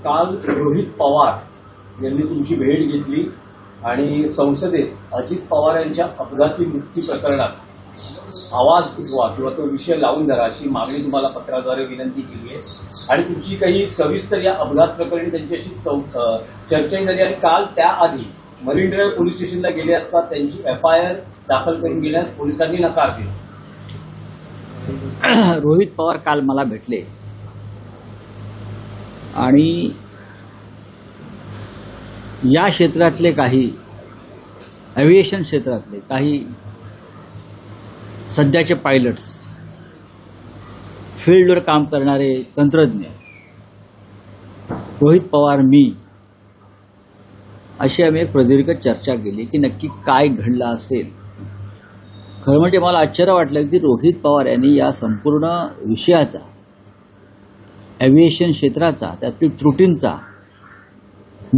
काल रोहित पवार यांनी तुमची भेट घेतली आणि संसदेत अजित पवार यांच्या अपघाती मृत्यू प्रकरणात आवाज उठवा किंवा तो विषय लावून धरा अशी मागणी तुम्हाला पत्राद्वारे विनंती केली आहे आणि तुमची काही सविस्तर या अपघात प्रकरणी त्यांच्याशी चर्चाही झाली आणि काल त्याआधी मरीन ड्राईव्ह पोलीस स्टेशनला गेले असता त्यांची FIR दाखल करून घेण्यास पोलिसांनी नकार दिला. रोहित पवार काल मला भेटले आणि या क्षेत्रातले काही एव्हिएशन क्षेत्रातले काही सध्याचे पायलट्स, फील्डवर काम करणारे तंत्रज्ञ, रोहित पवार, मी अशी आम्ही एक प्रदीर्घ चर्चा केली की नक्की काय घडलं असेल. खरं म्हणजे मला आश्चर्य वाटलं की रोहित पवार यांनी या संपूर्ण विषयाचा, एव्हिएशन क्षेत्राचा, त्यातील त्रुटींचा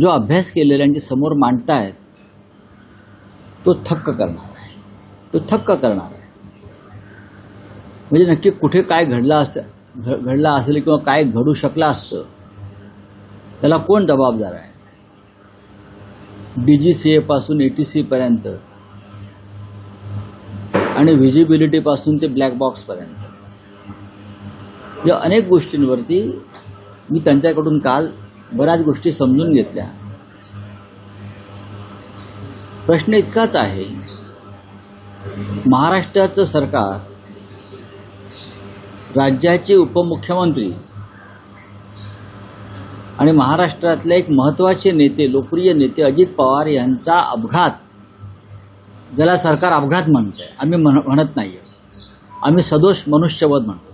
जो अभ्यास केलेला आणि समोर मांडतायत तो थक्क करणार आहे. म्हणजे नक्की कुठे काय घडलं असेल किंवा काय घडू शकलं असतं, त्याला कोण जबाबदार आहे. DGCA पासून ATC पर्यंत आणि व्हिजिबिलिटी पासून ते ब्लॅक बॉक्स पर्यंत या अनेक गोष्टींवरती मी त्यांच्याकडून काल बऱ्याच गोष्टी समजून घेतल्या. प्रश्न इतकाच आहे, महाराष्ट्राचं सरकार, राज्याचे उपमुख्यमंत्री आणि महाराष्ट्रातले एक महत्त्वाचे नेते, लोकप्रिय नेते अजित पवार यांचा अपघात, ज्याला सरकार अपघात म्हणतंय, आम्ही म्हणत नाहीये, आम्ही सदोष मनुष्यवध म्हणतो,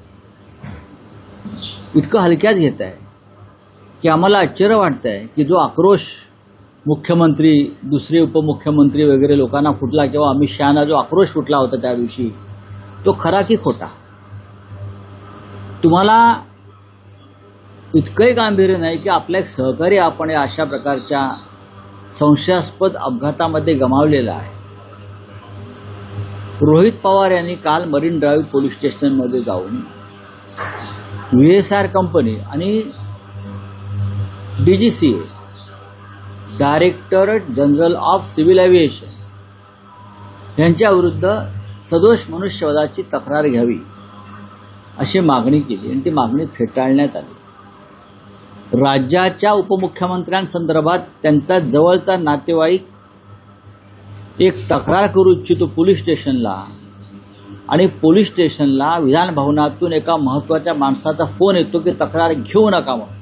इतकं हलक्यात घेत आहे की आम्हाला आश्चर्य वाटत आहे की जो आक्रोश मुख्यमंत्री, दुसरे उपमुख्यमंत्री वगैरे लोकांना फुटला किंवा अमित शहाना जो आक्रोश फुटला होता त्या दिवशी, तो खरा की खोटा. तुम्हाला इतकंही गांभीर्य नाही की आपला एक सहकारी आपण या अशा प्रकारच्या संशयास्पद अपघातामध्ये गमावलेला आहे. रोहित पवार यांनी काल मरीन ड्राईव्ह पोलीस स्टेशनमध्ये जाऊन VSR कंपनी आणि DGCA, directorate general of civil aviation यांच्याविरुद्ध सदोष मनुष्यवधाची तक्रार घ्यावी अशी मागणी केली आणि ती मागणी फेटाळण्यात आली. राज्याच्या उपमुख्यमंत्र्यांसंदर्भात त्यांचा जवळचा नातेवाईक एक तक्रार करू इच्छितो पोलीस स्टेशनला आणि पोलीस स्टेशनला विधान भवनातून एका महत्त्वाच्या माणसाचा फोन येतो की तक्रार घेऊ नका म्हणून.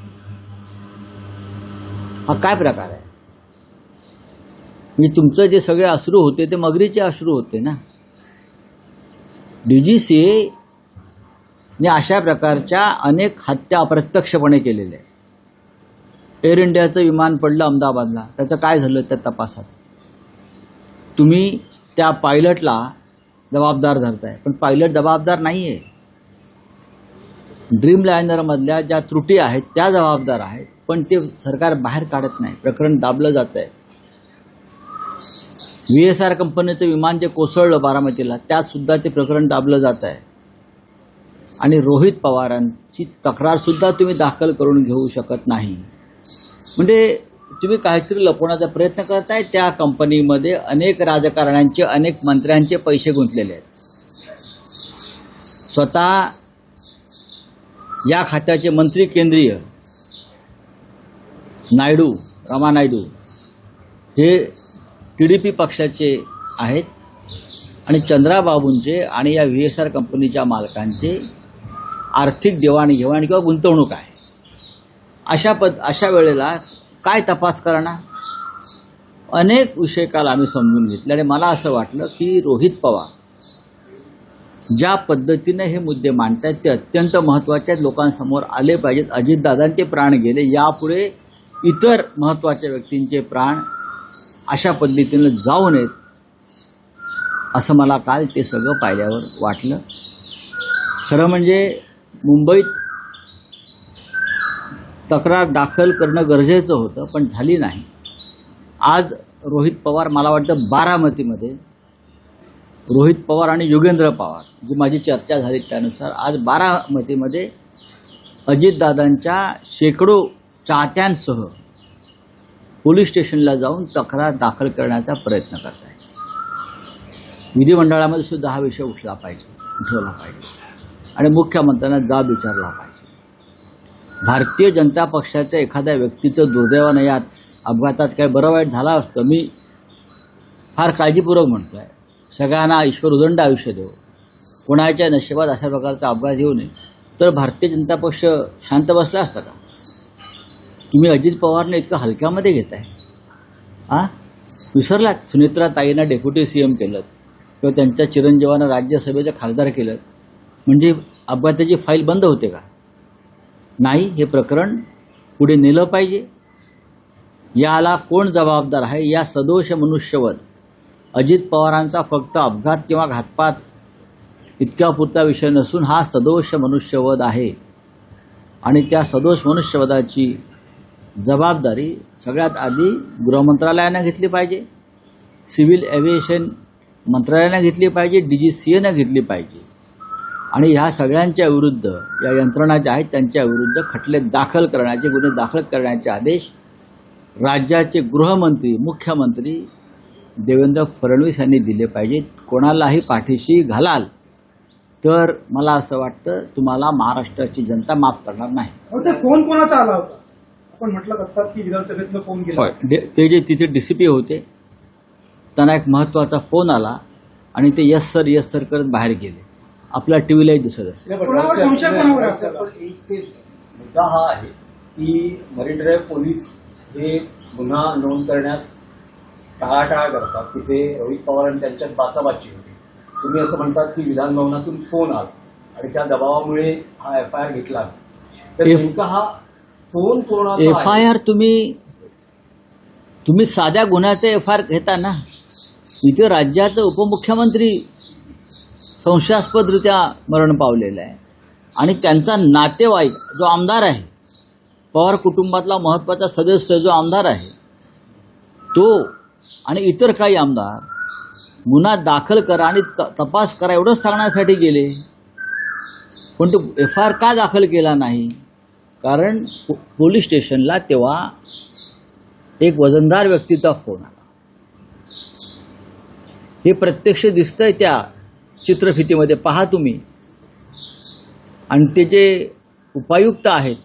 हा काय प्रकार आहे? म्हणजे तुमचं जे सगळे अश्रू होते ते मगरीचे अश्रू होते ना. DGCA ने अशा प्रकारच्या अनेक हत्या अप्रत्यक्षपणे केलेल्या आहे. एअर इंडियाचं विमान पडलं अहमदाबादला, त्याचं काय झालं त्या तपासाचं? तुम्ही त्या पायलटला जबाबदार धरताय, पण पायलट जबाबदार नाही आहे. ड्रीमलायनरमधल्या ज्या त्रुटी आहेत त्या जबाबदार आहेत, पण ते सरकार बाहेर काढत नाही. प्रकरण दाबलं जात आहे. VSR कंपनीचं विमान जे कोसळलं बारामतीला, त्यात सुद्धा ते प्रकरण दाबलं जात आहे. आणि रोहित पवारांची तक्रार सुद्धा तुम्ही दाखल करून घेऊ शकत नाही. म्हणजे तुम्ही काहीतरी लपवण्याचा प्रयत्न करताय. त्या कंपनीमध्ये अनेक राजकारण्यांचे, अनेक मंत्र्यांचे पैसे गुंतलेले आहेत. स्वतः या खात्याचे मंत्री केंद्रीय नायडू, रामा नायडू हे TDP पक्षाचे आहेत आणि चंद्राबाबूंचे आणि या VSR कंपनीच्या मालकांचे आर्थिक देवाणघेवाण किंवा गुंतवणूक आहे. अशा वेळेला काय तपास करणार? अनेक विषय काल आम्ही समजून घेतले आणि मला असं वाटलं की रोहित पवार ज्या पद्धतीने हे मुद्दे मांडतायत ते अत्यंत महत्त्वाचे आहेत, लोकांसमोर आले पाहिजेत. अजितदादांचे प्राण गेले, यापुढे इतर महत्त्वाच्या व्यक्तींचे प्राण अशा पद्धतीने जाऊ नयेत असं मला काल ते सगळं पाहिल्यावर वाटलं. खरं म्हणजे मुंबईत तक्रार दाखल करणं गरजेचं होतं, पण झाली नाही. आज रोहित पवार, मला वाटतं बारामतीमध्ये रोहित पवार आणि योगेंद्र पवार, जी माझी चर्चा झाली त्यानुसार आज बारामतीमध्ये अजितदादांच्या शेकडो चाहत्यांसह पोलीस स्टेशनला जाऊन तक्रार दाखल करण्याचा प्रयत्न करत आहे. विधिमंडळामध्ये सुद्धा हा विषय उठवला पाहिजे आणि मुख्यमंत्र्यांना जाब विचारला पाहिजे. भारतीय जनता पक्षाच्या एखाद्या व्यक्तीचं दुर्दैवानं यात अपघातात काही बरं वाईट झालं असतं. मी फार काळजीपूर्वक म्हणतोय, सगळ्यांना ईश्वर उदंड आयुष्य देव, कोणाच्या नशिबात अशा प्रकारचा अपघात येऊ नये. तर भारतीय जनता पक्ष शांत बसला असता का? तुम्ही अजित पवारने इतकं हलक्यामध्ये घेताय. विसरलात सुनेत्रा ताईंना डेप्युटी सीएम केलं किंवा त्यांच्या चिरंजीवांना राज्यसभेचे खासदार केलं म्हणजे अपघाताची फाईल बंद होते का? नाही, हे प्रकरण पुढे नेलं पाहिजे. याला कोण जबाबदार आहे? या सदोष मनुष्यवध अजित पवारांचा फक्त अपघात किंवा घातपात इतक्या पुरता विषय नसून हा सदोष मनुष्यवध आहे आणि त्या सदोष मनुष्यवधाची जबाबदारी सगळ्यात आधी गृहमंत्रालयानं घेतली पाहिजे, सिव्हिल एव्हिएशन मंत्रालयानं घेतली पाहिजे, DGCAनं घेतली पाहिजे आणि ह्या सगळ्यांच्या विरुद्ध या यंत्रणा ज्या आहेत त्यांच्या विरुद्ध खटले दाखल करण्याचे, गुन्हे दाखल करण्याचे आदेश राज्याचे गृहमंत्री, मुख्यमंत्री देवेंद्र फडणवीस यांनी दिले पाहिजेत. कोणालाही पाठीशी घालाल तर मला असं वाटतं तुम्हाला महाराष्ट्राची जनता माफ करणार नाही. फोन कोणाचा आला होता? आपण म्हटलं करतात की विधानसभेतला फोन गेला. होय, ते जे तिथे DCP होते त्यांना एक महत्वाचा फोन आला आणि ते यस सर करत बाहेर गेले. आपल्या टीव्हीलाही दिसत असेल. कोणावर संशय कोणावर आहे आपल्याला? पण एक केस मुद्दा हा आहे की मरीन ड्राईव्ह पोलीस हे गुन्हा नोंद करण्यास टाळाटाळ करतात. तिथे रोहित पवार आणि त्यांच्यात बाचाबाची होती. तुम्ही असं म्हणतात की विधान भवनातून फोन आला आणि त्या दबावामुळे हा FIR घेतला. तर नेमका हा फोन कोणाचा? FIR तुम्ही साध्या गुन्ह्याचे FIR घेता ना. इथे राज्याचं उपमुख्यमंत्री संशयास्पदरित्या मरण पावलेला आहे आणि त्यांचा नातेवाईक जो आमदार आहे, पवार कुटुंबातला महत्वाचा सदस्य जो आमदार आहे तो आणि इतर काही आमदार गुन्हा दाखल करा आणि तपास करा एवढंच सांगण्यासाठी गेले. पण तो FIR का दाखल केला नाही? कारण पोलीस स्टेशनला तेव्हा एक वजनदार व्यक्तीचा फोन आला. हे प्रत्यक्ष दिसतंय त्या चित्रफितीमध्ये, पहा तुम्ही. आणि ते जे उपायुक्त आहेत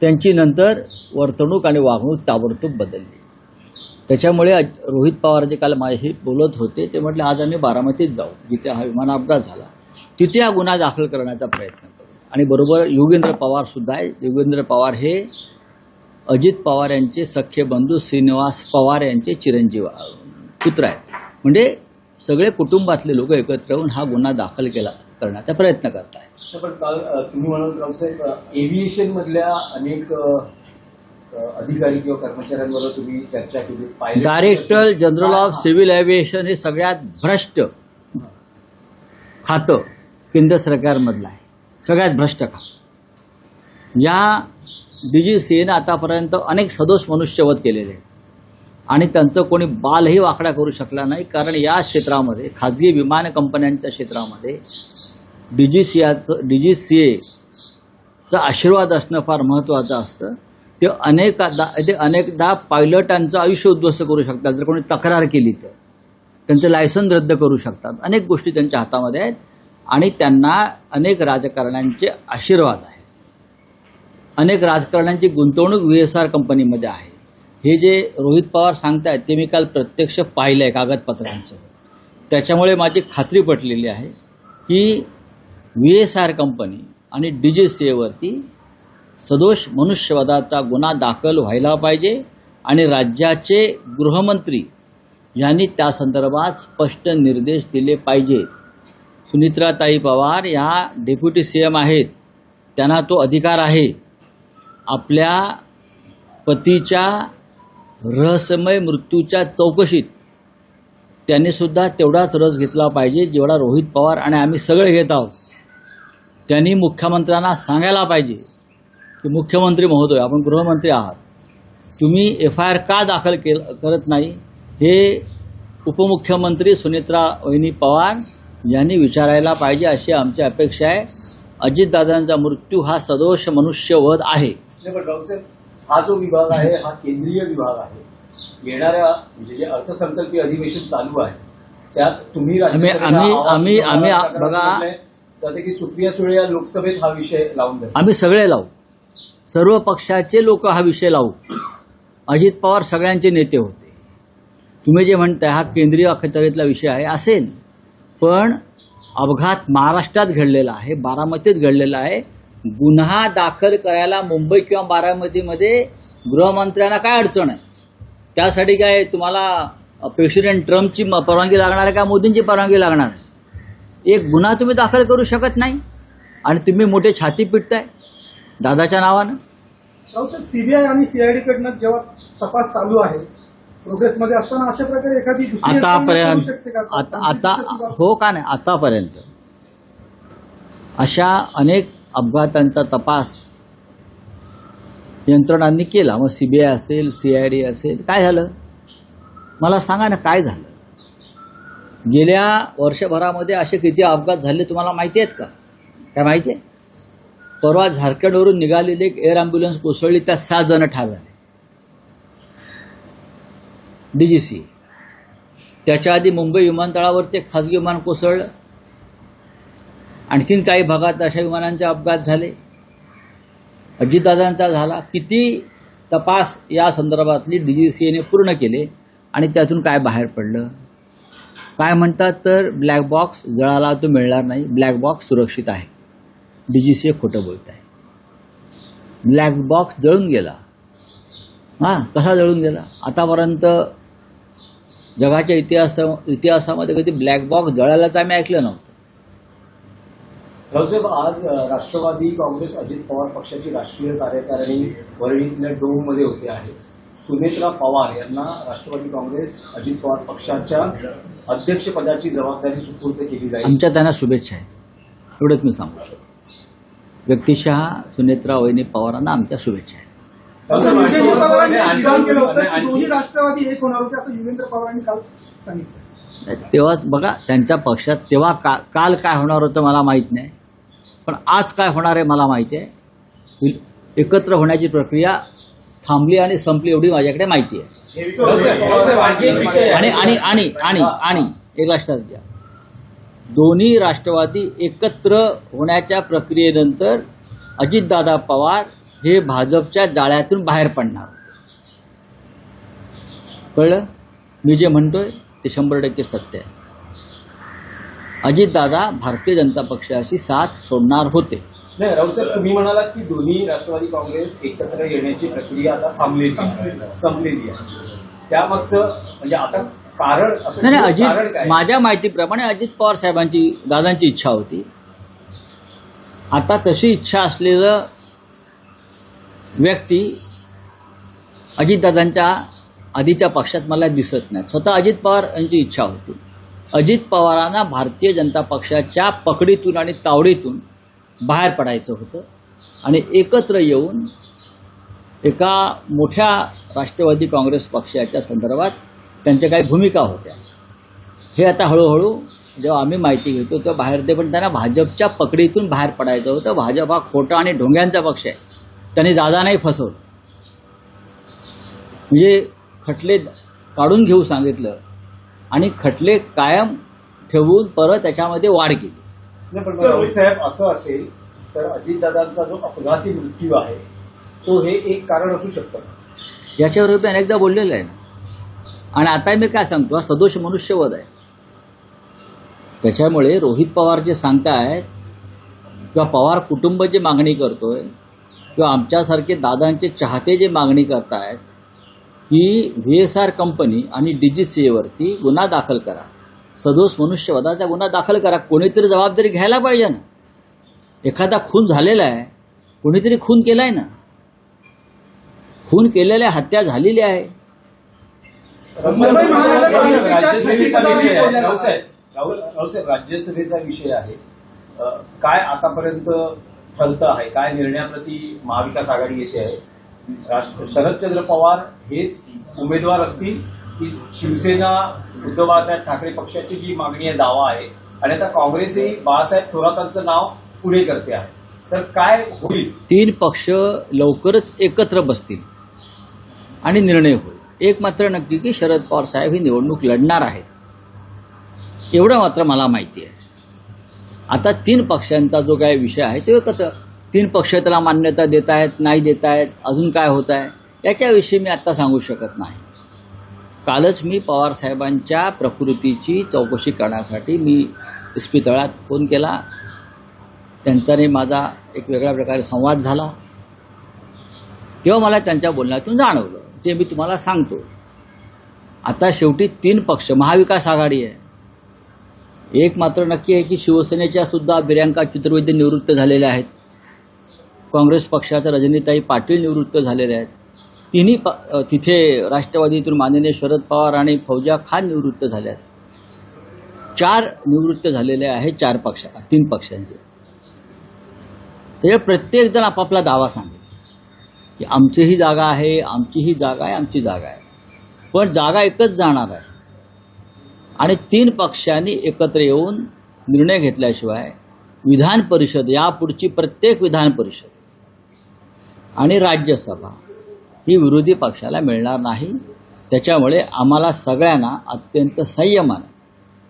त्यांची नंतर वर्तणूक आणि वागणूक ताबडतोब बदलली. त्याच्यामुळे रोहित पवार जे काल माझ्याशी बोलत होते ते म्हटले आज आम्ही बारामतीत जाऊ, जिथे हा विमान अपघात झाला, तिथे हा गुन्हा दाखल करण्याचा प्रयत्न करू. आणि बरोबर योगेंद्र पवार सुद्धा आहे. योगेंद्र पवार हे अजित पवार यांचे सख्खे बंधू श्रीनिवास पवार यांचे चिरंजीव पुत्र आहेत. म्हणजे सगळे कुटुंबातले लोक एकत्र येऊन हा गुन्हा दाखल करण्याचा प्रयत्न करत आहेत. पण काल तुम्ही म्हणाल रावसाहेब, एव्हिएशन मधल्या अनेक अधिकारी किंवा कर्मचाऱ्यांबरोबर तुम्ही चर्चा केली. Director general of civil aviation हे सगळ्यात भ्रष्ट खातं केंद्र सरकारमधलं आहे, सगळ्यात भ्रष्ट खातं. या DGCAनं आतापर्यंत अनेक सदोष मनुष्यवध केलेले आहेत आणि त्यांचं कोणी बालही वाकडा करू शकला नाही. कारण या क्षेत्रामध्ये, खाजगी विमान कंपन्यांच्या क्षेत्रामध्ये DGCAचा आशीर्वाद असणं फार महत्त्वाचं असतं. ते अनेकदा पायलटांचं आयुष्य उद्ध्वस्त करू शकतात. जर कोणी तक्रार केली तर त्यांचं लायसन रद्द करू शकतात. अनेक गोष्टी त्यांच्या हातामध्ये आहेत आणि त्यांना अनेक राजकारण्यांचे आशीर्वाद आहे. अनेक राजकारण्यांची गुंतवणूक VSR कंपनीमध्ये आहे. हे जे रोहित पवार सांगतायत ते मी काल प्रत्यक्ष पाहिलं आहे कागदपत्रांसह. त्याच्यामुळे माझी खात्री पटलेली आहे की VSR कंपनी आणि DGCAवरती सदोष मनुष्यवधाचा गुन्हा दाखल व्हायला पाहिजे आणि राज्याचे गृहमंत्री यांनी त्या संदर्भात स्पष्ट निर्देश दिले पाहिजे. सुनेत्राताई पवार या डेप्युटी CM आहेत, त्यांना तो अधिकार आहे. आपल्या पतीच्या रहस्यमय मृत्यूच्या चौकशीत त्यांनी सुद्धा तेवढाच रस घेतला पाहिजे जेवढा रोहित पवार आणि आम्ही सगळे घेत आहोत. त्यांनी मुख्यमंत्र्यांना सांगायला पाहिजे की मुख्यमंत्री महोदय, आपण गृहमंत्री आहात, तुम्ही FIR का दाखल करत नाही हे उपमुख्यमंत्री सुनेत्रा वहिनी पवार यांनी विचारायला पाहिजे, अशी आमची अपेक्षा आहे. अजितदादांचा मृत्यू हा सदोष मनुष्यवध आहे. नाही, पण राऊतसाहेब, हा जो विभाग आहे हा केंद्रीय विभाग आहे. येणाऱ्या म्हणजे जे अर्थसंकल्पीय अधिवेशन चालू आहे त्यात तुम्ही बघा, जाते की सुप्रिया सुळे या लोकसभेत हा विषय लावून द्या. आम्ही सगळे लावू, सर्व पक्षाचे लोक हा विषय लावू. अजित पवार सगळ्यांचे नेते होते. तुम्ही जे म्हणताय हा केंद्रीय अखत्यारीतला विषय आहे असेल, पण अपघात महाराष्ट्रात घडलेला आहे, बारामतीत घडलेला आहे. गुन्हा दाखल करायला मुंबई किंवा बारामतीमध्ये गृहमंत्र्यांना काय अडचण आहे? त्यासाठी काय तुम्हाला प्रेसिडेंट ट्रम्पची परवानगी लागणार आहे का मोदींची परवानगी लागणार आहे? एक गुन्हा तुम्ही दाखल करू शकत नाही आणि तुम्ही मोठे छाती पिटताय दादाच्या नावानं. राऊतसाहेब, सीबीआय आणि सीआयडी कडनं जेव्हा तपास चालू आहे प्रोग्रेसमध्ये असताना अशा प्रकारे एखादी दुसरी यंत्रणा करू शकते का? आता हो का नाही, आतापर्यंत अशा अनेक अपघातांचा तपास यंत्रणांनी केला. मग सीबीआय असेल, सीआयडी असेल. काय झालं मला सांगा ना, काय झालं? गेल्या वर्षभरामध्ये असे किती अपघात झाले तुम्हाला माहिती आहेत का? काय माहिती आहे? परवा झारखंडवरून निघालेली एक एअर अँब्युलन्स कोसळली, त्यात 6 जण ठार झाले. डीजीसी. त्याच्या आधी मुंबई विमानतळावर ते खासगी विमान कोसळलं. आणखीन काही भागात अशा विमानांचे अपघात झाले. अजितदादांचा झाला. किती तपास या संदर्भातली डीजीसीएने पूर्ण केले आणि त्यातून काय बाहेर पडलं? काय म्हणतात तर ब्लॅक बॉक्स जळाला तो मिळणार नाही, ब्लॅक बॉक्स सुरक्षित आहे. डीजीसीए खोटं बोलत आहे. ब्लॅक बॉक्स जळून गेला. कसा जळून गेला? आतापर्यंत जगाच्या इतिहासामध्ये कधी ब्लॅक बॉक्स जळाल्याच आम्ही ऐकलं नव्हतं. राऊतसाहेब, आज राष्ट्रवादी काँग्रेस अजित पवार पक्षाची राष्ट्रीय कार्यकारिणी वरळीतल्या डोममध्ये होते आहे. सुनेत्रा पवार यांना राष्ट्रवादी काँग्रेस अजित पवार पक्षाच्या अध्यक्षपदाची जबाबदारी सुपूर्द केली जाईल. आमच्या त्यांना शुभेच्छा आहेत, एवढंच मी सांगू शकतो. व्यक्तिशः सुनेत्रा वहिनी पवारांना आमच्या शुभेच्छा आहेत. युगेंद्र पवारांनी विधान केलं होतं की दोन्ही राष्ट्रवादी एक होणार होते असं युगेंद्र पवारांनी काल सांगितलं. तेव्हाच बघा त्यांच्या पक्षात तेव्हा काल काय होणार होतं मला माहीत नाही, पण आज काय होणार आहे मला माहिती आहे. एकत्र होण्याची प्रक्रिया थांबली आणि संपली एवढी माझ्याकडे माहिती आहे. आणि एक लक्षात घ्या, दोन्ही राष्ट्रवादी एकत्र होण्याच्या प्रक्रियेनंतर अजितदादा पवार हे भाजपच्या जाळ्यातून बाहेर पडणार होते. कळलं? मी जे म्हणतोय ते 100% सत्य आहे. अजितदादा भारतीय जनता पक्षाशी साथ सोडणार होते. नाही राऊतसाहेब, तुम्ही म्हणालात की दोन्ही राष्ट्रवादी काँग्रेस एकत्र येण्याची प्रक्रिया आता संपलेली आहे. त्यामागचं म्हणजे आता कारण असं नाही, कारण काय? माझ्या माहितीप्रमाणे अजित पवार साहेबांची दादांची इच्छा होती. आता तशी इच्छा असलेलं व्यक्ती अजितदादांच्या आधीच्या पक्षात मला दिसत नाही. स्वतः अजित पवार यांची इच्छा होती. अजित पवारांना भारतीय जनता पक्षाच्या पकडीतून आणि तावडीतून बाहेर पडायचं होतं आणि एकत्र येऊन एका मोठ्या राष्ट्रवादी काँग्रेस पक्षाच्या संदर्भात त्यांच्या काही भूमिका होत्या. हे आता हळूहळू जेव्हा आम्ही माहिती घेतो तेव्हा बाहेर ते, पण त्यांना भाजपच्या पकडीतून बाहेर पडायचं होतं. भाजप हा खोटा आणि ढोंग्यांचा पक्ष आहे. त्यांनी दादांनाही फसवलं. म्हणजे खटले काढून घेऊ सांगितलं आणि खटले कायम ठेवून परत त्याच्यामध्ये वाढ केली. नाही, पण राऊत साहेब, असं असेल तर अजितदादांचा जो अपघाती मृत्यू आहे तो हे एक कारण असू शकतं. याच्यावर मी अनेकदा बोललेलं आहे ना. आणि आता मी काय सांगतो, हा सदोष मनुष्यवध आहे. त्याच्यामुळे रोहित पवार जे सांगतायत किंवा पवार कुटुंब जे मागणी करतोय किंवा आमच्यासारखे दादांचे चाहते जे मागणी करतायत की VSR कंपनी आणि DGCA गुन्हा दाखल करा, सदोष मनुष्यवधाचा गुन्हा दाखल करा. कोणीतरी जबाबदारी घ्यायला पाहिजे ना. एखादा खून झालेला आहे, कोणीतरी खून केलाय ना. खून केलेल्या हत्या झालेली आहे. राज्यसभेचा विषय आहे. काय आतापर्यंत ठरतं आहे, काय निर्णयाप्रती महाविकास आघाडी येते आहे? शरदचंद्र पवार हेच उमेदवार असतील की शिवसेना उद्धव बाळासाहेब ठाकरे पक्षाची जी मागणी आहे, दावा आहे, आणि आता काँग्रेसही बाळासाहेब थोरातांचं नाव पुढे करते आहे. तर काय होईल? 3 पक्ष लवकरच एकत्र बसतील आणि निर्णय होईल. एक मात्र नक्की की शरद पवार साहेब ही निवडणूक लढणार आहेत, एवढं मात्र मला माहिती आहे. आता 3 पक्षांचा जो काय विषय आहे तो एकत्र, 3 पक्ष त्याला मान्यता देत आहेत, नाही देत आहेत, अजून काय होत आहे याच्याविषयी मी आता सांगू शकत नाही. कालच मी पवार साहेबांच्या प्रकृतीची चौकशी करण्यासाठी मी इस्पितळात फोन केला. त्यांच्याने माझा एक वेगळ्या प्रकारे संवाद झाला. तेव्हा मला त्यांच्या बोलण्यातून जाणवलं, ते मी तुम्हाला सांगतो. आता शेवटी 3 पक्ष, महाविकास आघाडी आहे. एक मात्र नक्की आहे की शिवसेनेच्या सुद्धा बिर्यांका चतुर्वेदी निवृत्त झालेल्या आहेत. काँग्रेस पक्षाच्या रजनीताई पाटील निवृत्त झालेल्या आहेत. तिन्ही तिथे राष्ट्रवादीतून माननीय शरद पवार आणि फौजा खान निवृत्त झाल्या आहेत. 4 निवृत्त झालेले आहेत 3 पक्षांचे. त्यामुळे प्रत्येक जण आपापला दावा सांगेल की आमची ही जागा आहे, आमची ही जागा आहे, आमची जागा आहे. पण जागा एकच जाणार आहे आणि 3 पक्षांनी एकत्र येऊन निर्णय घेतल्याशिवाय विधान परिषद, यापुढची प्रत्येक विधान परिषद आणि राज्यसभा ही विरोधी पक्षाला मिळणार नाही. त्याच्यामुळे आम्हाला सगळ्यांना अत्यंत संयमानं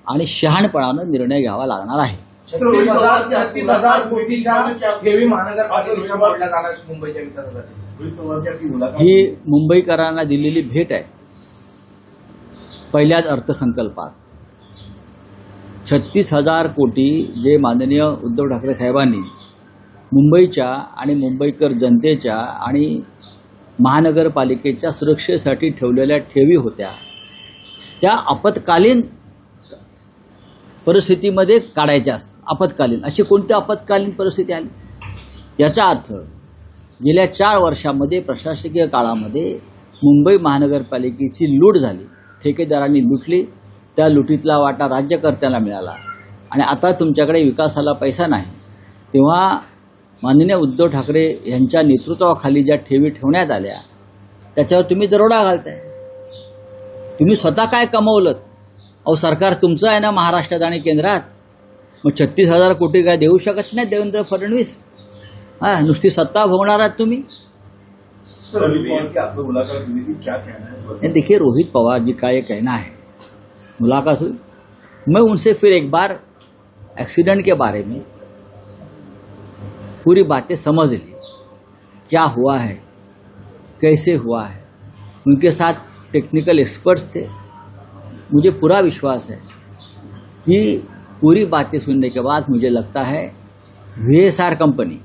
आणि शहाणपणानं निर्णय घ्यावा लागणार आहे. 36,000 कोटीच्या ठेवी महानगरपालिकेच्या मोडल्या जाणार मुंबईच्या विकासासाठी. ही मुंबईकरांना दिलेली भेट आहे. पहिल्याच अर्थसंकल्पात 36,000 कोटी जे माननीय उद्धव ठाकरे साहेबांनी मुंबईच्या आणि मुंबईकर जनतेच्या आणि महानगरपालिकेच्या सुरक्षेसाठी ठेवलेल्या ठेवी होत्या, त्या आपत्कालीन परिस्थितीमध्ये काढायच्या असतात. आपत्कालीन अशी कोणती आपत्कालीन परिस्थिती आली? याचा अर्थ गेल्या 4 वर्षामध्ये प्रशासकीय काळामध्ये मुंबई महानगरपालिकेची लूट झाली, ठेकेदारांनी लुटली, त्या लुटीतला वाटा राज्यकर्त्यांना मिळाला आणि आता तुमच्याकडे विकासाला पैसा नाही. तेव्हा माननीय उद्धव ठाकरे यांच्या नेतृत्वाखाली ज्या ठेवी ठेवण्यात आल्या त्याच्यावर तुम्ही दरोडा घालताय. तुम्ही स्वतः काय कमवलं? अहो, सरकार तुमचं आहे ना महाराष्ट्रात आणि केंद्रात. मग 36,000 कोटी काय देऊ शकत नाही देवेंद्र फडणवीस? नुसती सत्ता भोगणार आहात तुम्ही. देखिए, रोहित पवार जी का ये कहना है, मुलाकात हुई, मैं उनसे फिर एक बार एक्सीडेंट के बारे में पूरी बातें समझ ली, क्या हुआ है, कैसे हुआ है. उनके साथ टेक्निकल एक्सपर्ट्स थे. मुझे पूरा विश्वास है कि पूरी बातें सुनने के बाद मुझे लगता है VSR कंपनी,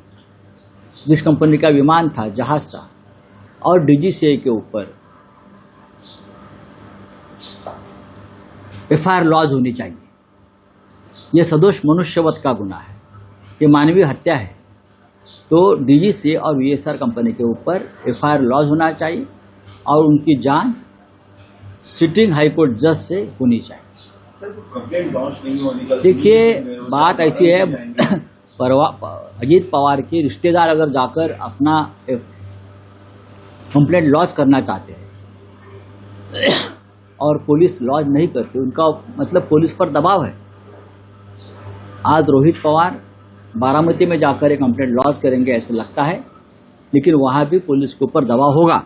जिस कंपनी का विमान था, जहाज था, और DGCA के ऊपर FIR लॉज होनी चाहिए. ये सदोष मनुष्यवध का गुना है, ये मानवीय हत्या है. तो DGCA और VSR कंपनी के ऊपर FIR लॉज होना चाहिए और उनकी जांच सिटिंग हाईकोर्ट जज से होनी चाहिए. देखिए, बात ऐसी है, अजीत पवार के रिश्तेदार अगर जाकर अपना कंप्लेंट लॉज करना चाहते हैं और पुलिस लॉज नहीं करती, उनका मतलब पुलिस पर दबाव है. आज रोहित पवार बारामती में जाकर एक कंप्लेंट लॉज करेंगे ऐसा लगता है, लेकिन वहां भी पुलिस के ऊपर दबाव होगा.